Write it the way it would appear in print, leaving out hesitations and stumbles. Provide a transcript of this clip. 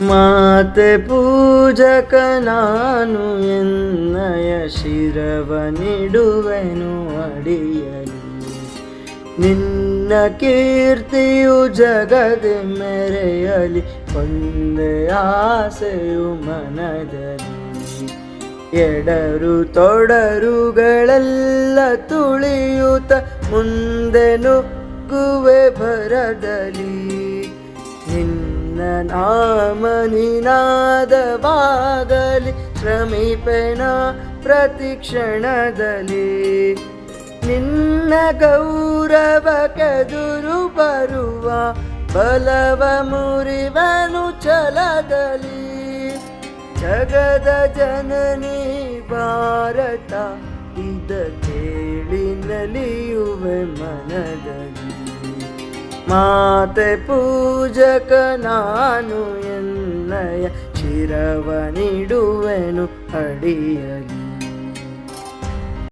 ಮಾತೆ ಪೂಜಕ ನಾನು ಎನ್ನಯ ಶಿರವನಿಡುವೆನು ಅಡಿಯಲಿ. ನಿನ್ನ ಕೀರ್ತಿಯು ಜಗದೆ ಮೆರೆಯಲಿ, ಒಂದೇ ಆಸೆಯು ಮನದಲ್ಲಿ. ಎಡರು ತೊಡರುಗಳೆಲ್ಲ ತುಳಿಯುತ್ತ ಮುಂದೆ ನುಗ್ಗುವೆ ಭರದಲ್ಲಿ. ನಿನ್ನ ನಾಮ ನಿನಾದವಾಗಲಿ, ಶ್ರಮಿಪೆನ ಪ್ರತಿ ಕ್ಷಣದಲ್ಲಿ. ನಿನ್ನ ಗೌರವ ಕೆದುರು ಬರುವ ಬಲವ ಮುರಿವನು ಛಲದಲ್ಲಿ. ಜಗದ ಜನನಿ ಭಾರತ ಇದ ಕೇಳಿ ನಲಿಯುವೆ ಮನದಲ್ಲಿ. ಮಾತೆ ಪೂಜಕ ನಾನು ಎನ್ನಯ ಶಿರವನಿಡುವೆನು ಅಡಿಯಲಿ.